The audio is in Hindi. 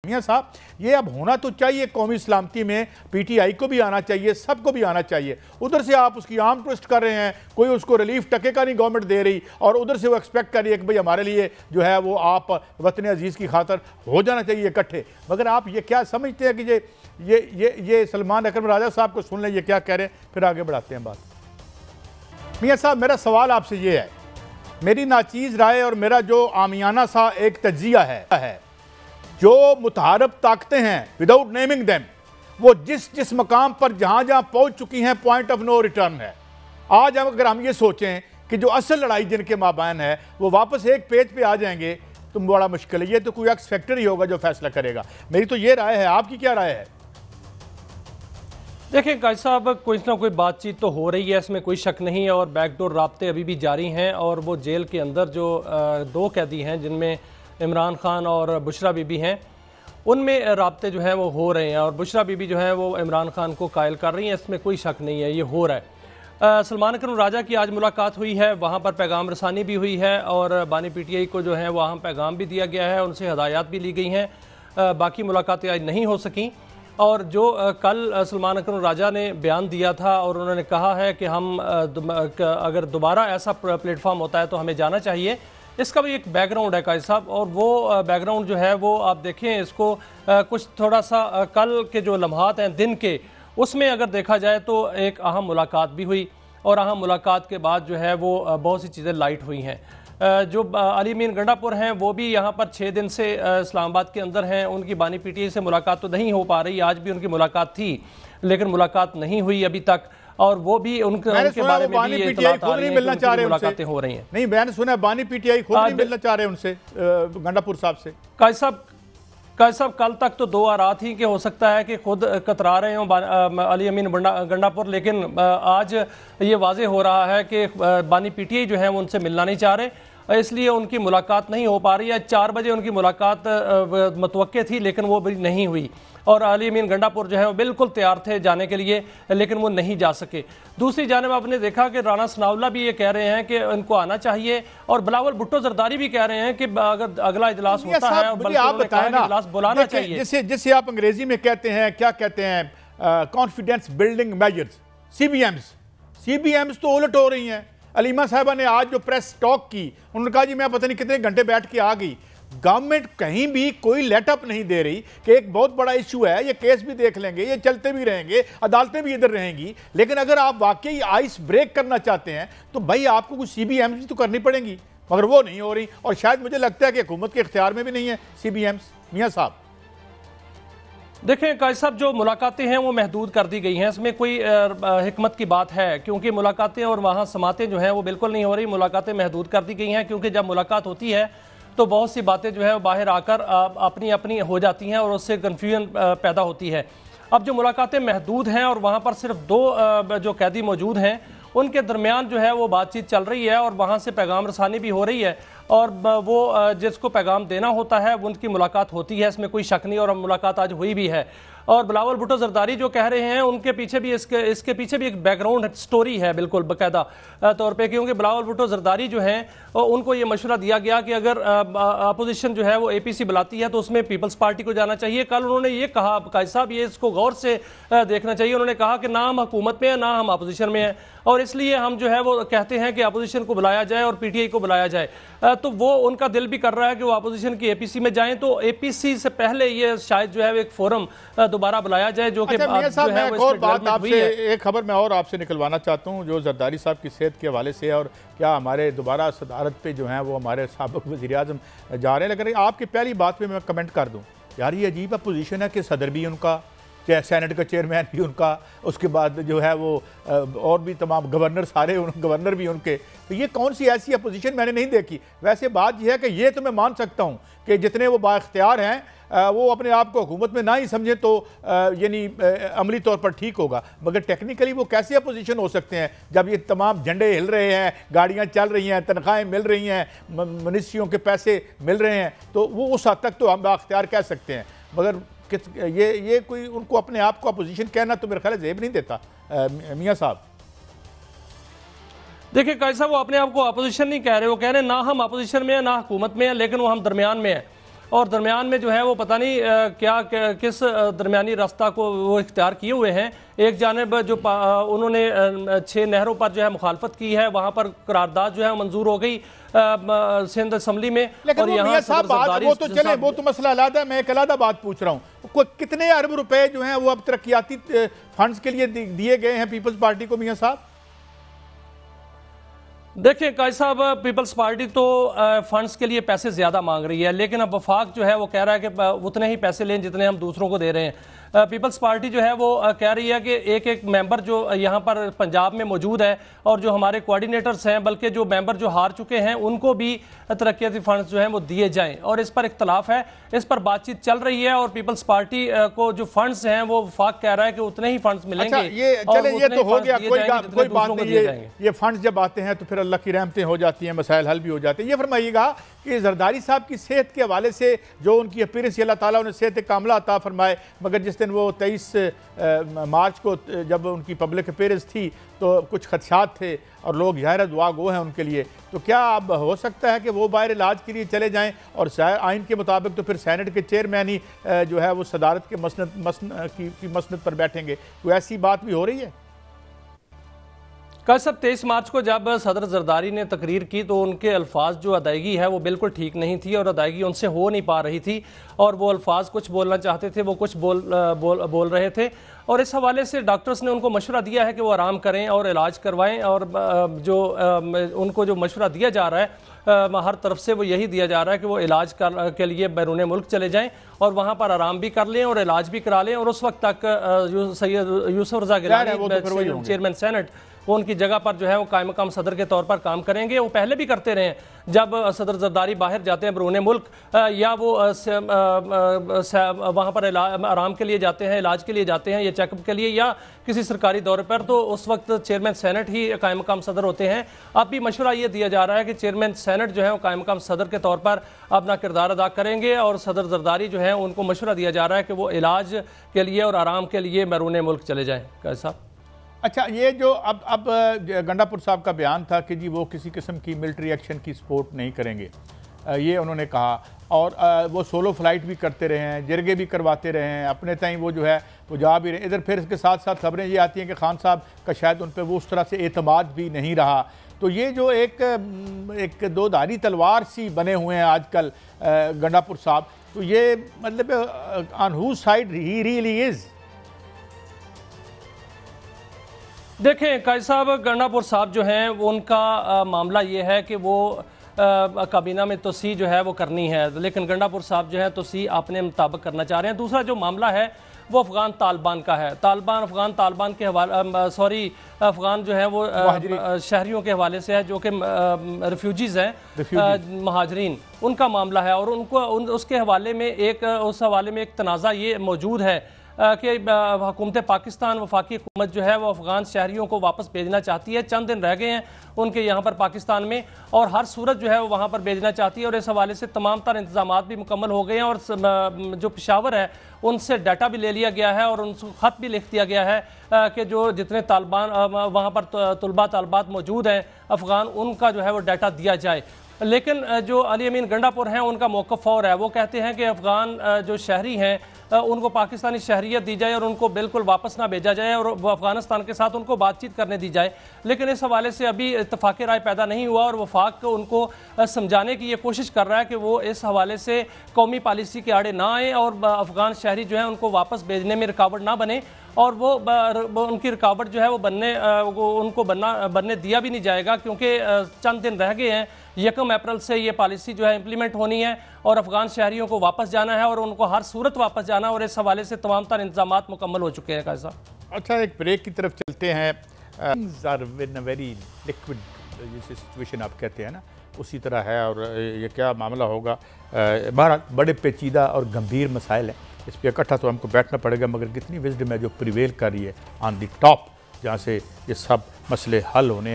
मियां साहब, ये अब होना तो चाहिए कौमी सलामती में, पीटीआई को भी आना चाहिए, सबको भी आना चाहिए। उधर से आप उसकी आर्म ट्विस्ट कर रहे हैं, कोई उसको रिलीफ टके का नहीं गवर्नमेंट दे रही, और उधर से वो एक्सपेक्ट कर रही है कि भाई हमारे लिए जो है वो आप वतन अजीज़ की खातर हो जाना चाहिए इकट्ठे। मगर आप ये क्या समझते हैं कि ये सलमान अकरम राजा साहब को सुन लें ये क्या कह रहे हैं, फिर आगे बढ़ाते हैं बात। मियाँ साहब, मेरा सवाल आपसे ये है, मेरी नाचीज़ राय और मेरा जो आमियाना सा एक तज्जिया है, जो मुतहारब ताकतें हैं विदाउट नेमिंग देम, वो जिस मकाम पर जहां जहां पहुंच चुकी हैं, पॉइंट ऑफ नो रिटर्न है। आज अगर हम ये सोचें कि जो असल लड़ाई जिनके माबाइन है वो वापस एक पेज पे आ जाएंगे तो बड़ा मुश्किल है। ये तो कोई एक्स फैक्टर ही होगा जो फैसला करेगा। मेरी तो ये राय है, आपकी क्या राय है? देखिए काजी साहब, कोई ना कोई बातचीत तो हो रही है, इसमें कोई शक नहीं है, और बैकडोर राब्ते अभी भी जारी हैं। और वो जेल के अंदर जो दो कैदी हैं जिनमें इमरान खान और बुशरा बीबी हैं, उनमें राब्ते जो हैं वो हो रहे हैं, और बुशरा बीबी जो है वो इमरान खान को कायल कर रही हैं, इसमें कोई शक नहीं है, ये हो रहा है। सलमान अकरम राजा की आज मुलाकात हुई है, वहाँ पर पैगाम रसानी भी हुई है, और बानी पीटीआई को जो है वहाँ पैगाम भी दिया गया है, उनसे हदायत भी ली गई हैं। बाकी मुलाकातें आज नहीं हो सकें, और जो कल सलमान अकरम राजा ने बयान दिया था और उन्होंने कहा है कि हम अगर दोबारा ऐसा प्लेटफॉर्म होता है तो हमें जाना चाहिए, इसका भी एक बैकग्राउंड है काजी साहब। और वो बैकग्राउंड जो है वो आप देखें, इसको कुछ थोड़ा सा कल के जो लम्हात हैं दिन के, उसमें अगर देखा जाए तो एक अहम मुलाकात भी हुई, और अहम मुलाकात के बाद जो है वो बहुत सी चीज़ें लाइट हुई हैं। जो अली अमीन गंडापुर हैं वो भी यहाँ पर 6 दिन से इस्लामाबाद के अंदर हैं, उनकी बानी पीटीआई से मुलाकात तो नहीं हो पा रही। आज भी उनकी मुलाकात थी लेकिन मुलाकात नहीं हुई अभी तक, और वो भी उनके बारे में भी ये इत्तलात आ रही है कि मुलाकातें हो रही हैं। नहीं, मैंने सुना है बानी पीटीआई खुद नहीं मिलना चाह रहे उनसे, गंडापुर साहब से। काजी साहब, कल तक तो दो आ रहा थी कि हो सकता है कि खुद कतरा रहे हों अली अमीन गंडापुर, लेकिन आज ये वाजे हो रहा है कि बानी पीटीआई जो है वो उनसे मिलना नहीं चाह रहे, इसलिए उनकी मुलाकात नहीं हो पा रही है। 4 बजे उनकी मुलाकात मतवक्के थी लेकिन वो भी नहीं हुई, और अली अमीन गंडापुर जो है वो बिल्कुल तैयार थे जाने के लिए लेकिन वो नहीं जा सके। दूसरी जानिब आपने देखा कि राना सनाउल्लाह भी ये कह रहे हैं कि उनको आना चाहिए, और बिलावल भुट्टो जरदारी भी कह रहे हैं कि अगर अगला इजलास होता है बल्कि इजलास बुलाना चाहिए, जिसे आप अंग्रेजी में कहते हैं, क्या कहते हैं, कॉन्फिडेंस बिल्डिंग मेजर्स, सीबीएम्स तो उलट हो रही हैं। अलीमा साहिबा ने आज जो प्रेस टॉक की, उन्होंने कहा जी मैं पता नहीं कितने घंटे बैठ के आ गई। गवर्नमेंट कहीं भी कोई लेटअप नहीं दे रही कि एक बहुत बड़ा इशू है, ये केस भी देख लेंगे, ये चलते भी रहेंगे, अदालतें भी इधर रहेंगी, लेकिन अगर आप वाकई आइस ब्रेक करना चाहते हैं तो भाई आपको कुछ सीबीएम्स तो करनी पड़ेंगी, मगर वो नहीं हो रही, और शायद मुझे लगता है कि हुकूमत के इख्तियार में भी नहीं है सीबीएम्स। मियाँ साहब देखें काजी साहब, जो मुलाकातें हैं वो महदूद कर दी गई हैं, इसमें कोई हिकमत की बात है, क्योंकि मुलाकातें और वहाँ समातें जो हैं वो बिल्कुल नहीं हो रही। मुलाकातें महदूद कर दी गई हैं क्योंकि जब मुलाकात होती है तो बहुत सी बातें जो है वो बाहर आकर अपनी अपनी हो जाती हैं और उससे कन्फ्यूजन पैदा होती है। अब जो मुलाकातें महदूद हैं और वहाँ पर सिर्फ 2 जो कैदी मौजूद हैं उनके दरमियान जो है वो बातचीत चल रही है, और वहाँ से पैगाम रसानी भी हो रही है, और वो जिसको पैगाम देना होता है वो उनकी मुलाकात होती है, इसमें कोई शक नहीं, और मुलाकात आज हुई भी है। और बिलावल भुट्टो जरदारी जो कह रहे हैं उनके पीछे भी इसके पीछे भी एक बैकग्राउंड स्टोरी है बिल्कुल बाकायदा तौर पे, क्योंकि बिलावल भुट्टो जरदारी जो हैं उनको ये मशवरा दिया गया कि अगर अपोजिशन जो है वो एपीसी बुलाती है तो उसमें पीपल्स पार्टी को जाना चाहिए। कल उन्होंने ये कहा, काजी साहब ये इसको गौर से देखना चाहिए, उन्होंने कहा कि ना हम हुकूमत में हैं ना हम अपोजिशन में हैं, और इसलिए हम जो है वो कहते हैं कि अपोजिशन को बुलाया जाए और पीटीआई को बुलाया जाए। तो वो उनका दिल भी कर रहा है कि वो अपोजिशन की एपीसी में जाएं, तो एपीसी से पहले ये शायद जो है एक फोरम दोबारा बुलाया जाए, जो कि एक खबर मैं और आपसे निकलवाना चाहता हूँ जो जरदारी साहब की सेहत के हवाले से, और क्या हमारे दोबारा सदारत पे जो है वो हमारे साबिक वज़ीर-ए-आज़म जा रहे हैं। लेकिन आपकी पहली बात पे मैं कमेंट कर दूँ, यार ये अजीब पोजीशन है कि सदर भी उनका, सेनेट का चेयरमैन भी उनका, उसके बाद जो है वो और भी तमाम गवर्नर, सारे गवर्नर भी उनके, तो ये कौन सी ऐसी अपोजिशन मैंने नहीं देखी। वैसे बात यह है कि ये तो मैं मान सकता हूँ कि जितने वो बाइख्तियार हैं वो अपने आप को हुकूमत में ना ही समझे तो यानी अमली तौर पर ठीक होगा, मगर टेक्निकली वो कैसे अपोजिशन हो सकते हैं जब ये तमाम झंडे हिल रहे हैं, गाड़ियाँ चल रही हैं, तनख्वाहें मिल रही हैं, मिनिस्ट्रियों के पैसे मिल रहे हैं, तो वो उस हद तक तो हम बाइख्तियार कह सकते हैं, मगर ये कोई उनको अपने आप को अपोजिशन कहना तो मेरे ख्याल जेब नहीं देता। मियाँ साहब देखिए काजी साहब, वो अपने आप को अपोजिशन नहीं कह रहे, वो कह रहे हैं ना हम अपोजिशन में हैं ना हुकूमत में हैं, लेकिन वो हम दरमियान में हैं। और दरमियान में जो है वो पता नहीं किस दरमियानी रास्ता को वो इख्तियार किए हुए हैं। एक जानिब जो उन्होंने 6 नहरों पर जो है मुखालफत की है, वहाँ पर करारदाद जो है मंजूर हो गई सिंध असम्बली में। और यहाँ वो तो मसला अलग है, मैं एक अलग बात पूछ रहा हूँ, कितने अरब रुपए जो हैं वो अब तरक्याती फंड्स के लिए दिए गए हैं पीपल्स पार्टी को मियां साहब? देखिए काजी साहब, पीपल्स पार्टी तो फंड्स के लिए पैसे ज्यादा मांग रही है, लेकिन अब वफाक जो है वो कह रहा है कि उतने ही पैसे लें जितने हम दूसरों को दे रहे हैं। पीपल्स पार्टी जो है वो कह रही है कि एक मेंबर जो यहाँ पर पंजाब में मौजूद है और जो हमारे कोऑर्डिनेटर्स हैं, बल्कि जो मेंबर जो हार चुके हैं उनको भी तरक्याती फंड्स जो हैं वो दिए जाएं, और इस पर इख्तलाफ है, इस पर बातचीत चल रही है। और पीपल्स पार्टी को जो फंड्स हैं वो वफाक कह रहा है कि उतने ही फंड्स मिलेंगे। अच्छा, ये तो हो गया, कोई बात नहीं। ये फंड्स जब आते हैं तो फिर अल्लाह की रहमतें हो जाती हैं, मसाइल हल भी हो जाते हैं। ये फरमाइएगा कि जरदारी साहब की सेहत के हवाले से जो उनकी अपीयरेंस, अल्लाह ताला उन्हें सेहत कामला अता फरमाए, मगर जिस दिन वो 23 मार्च को जब उनकी पब्लिक अपीयरेंस थी तो कुछ खदशात थे और लोग ज़ाहिर दुआ गो हैं उनके लिए, तो क्या अब हो सकता है कि वो बाहर इलाज के लिए चले जाएं? और आइन के मुताबिक तो फिर सेनेट के चेयरमैन ही जो है वो सदारत के मसनद पर बैठेंगे, कोई ऐसी बात भी हो रही है? कल सब 23 मार्च को जब सदर जरदारी ने तकरीर की तो उनके अल्फाज जो अदायगी है वो बिल्कुल ठीक नहीं थी और अदायगी उनसे हो नहीं पा रही थी, और वो अल्फाज कुछ बोलना चाहते थे वो कुछ बोल रहे थे। और इस हवाले से डॉक्टर्स ने उनको मशवरा दिया है कि वो आराम करें और इलाज करवाएं, और उनको जो मशवरा दिया जा रहा है हर तरफ से वो यही दिया जा रहा है कि वो इलाज के लिए बैरून मुल्क चले जाएं और वहाँ पर आराम भी कर लें और इलाज भी करा लें। और उस वक्त तक सैयद यूसुफ रजा गिलानी चेयरमैन सेनेट वो उनकी जगह पर जो है वो कायम मकाम सदर के तौर पर काम करेंगे। वो पहले भी करते रहे हैं, जब सदर जरदारी बाहर जाते हैं बैरून मुल्क या वो वहाँ पर आराम के लिए जाते हैं, इलाज के लिए जाते हैं या चेकअप के लिए या किसी सरकारी दौरे पर, तो उस वक्त चेयरमैन सेनेट ही कायम मकाम सदर होते हैं। अब भी मशवरा ये दिया जा रहा है कि चेयरमैन सेनेट जो है वो कायम मकाम सदर के तौर पर अपना किरदार अदा करेंगे, और सदर जरदारी जो है उनको मशवरा दिया जा रहा है कि वो इलाज के लिए और आराम के लिए बैरून मुल्क चले जाएँ। कैसा? अच्छा, ये जो अब गंडापुर साहब का बयान था कि जी वो किसी किस्म की मिलिट्री एक्शन की सपोर्ट नहीं करेंगे, ये उन्होंने कहा, और वो सोलो फ्लाइट भी करते रहे हैं, जरगे भी करवाते रहे हैं, अपने ताई वो जो है वो जा भी रहे। इधर फिर इसके साथ साथ खबरें ये आती हैं कि खान साहब का शायद उन पर वो उस तरह से एतमाद भी नहीं रहा। तो ये जो एक दो धारी तलवार सी बने हुए हैं आजकल गंडापुर साहब, तो ये मतलब on whose side he really is? देखें काजी साहब, गंडापुर साहब जो हैं उनका मामला ये है कि वो काबीना में तोसी जो है वो करनी है, लेकिन गंडापुर साहब जो है तोसी अपने मुताबिक करना चाह रहे हैं। दूसरा जो मामला है वो अफ़गान तालिबान का है। अफ़गान तालिबान के हवाले अफ़गान जो है वो शहरियों के हवाले से है जो कि रिफ्यूजीज़ हैं, महाजरीन, उनका मामला है। और उनको उसके हवाले में एक तनाज़ा ये मौजूद है कि हुकूमत पाकिस्तान, वफाकी हुकूमत जो है वो अफ़गान शहरियों को वापस भेजना चाहती है। चंद दिन रह गए हैं उनके यहाँ पर पाकिस्तान में, और हर सूरत जो है वो वहाँ पर भेजना चाहती है। और इस हवाले से तमाम तर इंतजामात भी मुकम्मल हो गए हैं, और जो पेशावर है उनसे डाटा भी ले लिया गया है और उनको ख़त भी लिख दिया गया है कि जो जितने तालिबान वहाँ पर तलबा तालबात मौजूद हैं अफ़गान, उनका जो है वो डाटा दिया जाए। लेकिन जो अली अमीन गंडापुर हैं उनका मौक़िफ़ और है, वो कहते हैं कि अफ़गान जो शहरी हैं उनको पाकिस्तानी शहरियत दी जाए और उनको बिल्कुल वापस ना भेजा जाए और अफ़गानिस्तान के साथ उनको बातचीत करने दी जाए। लेकिन इस हवाले से अभी इत्तफ़ाक़ राय पैदा नहीं हुआ, और वफाक उनको समझाने की ये कोशिश कर रहा है कि वो इस हवाले से कौमी पॉलिसी के आड़े ना आए और अफ़गान शहरी जो है उनको वापस भेजने में रुकावट ना बने, और वो उनकी रुकावट जो है वो उनको बनने दिया भी नहीं जाएगा, क्योंकि चंद दिन रह गए हैं। 1 अप्रैल से ये पॉलिसी जो है इम्प्लीमेंट होनी है और अफ़गान शहरियों को वापस जाना है और उनको हर सूरत वापस जाना, और इस हवाले से तमाम तर इंतजामात मुकम्मल हो चुके हैं। कैसा? अच्छा, एक ब्रेक की तरफ चलते हैं। वेरी लिक्विड जैसे सिचुएशन आप कहते हैं ना, उसी तरह है, और ये क्या मामला होगा, बहरहाल बड़े पेचीदा और गंभीर मसाइल हैं, इस पर इकट्ठा तो हमको बैठना पड़ेगा, मगर कितनी विजडम है जो प्रिवेल कर रही है ऑन द टॉप, जहाँ से ये सब मसले हल होने हैं।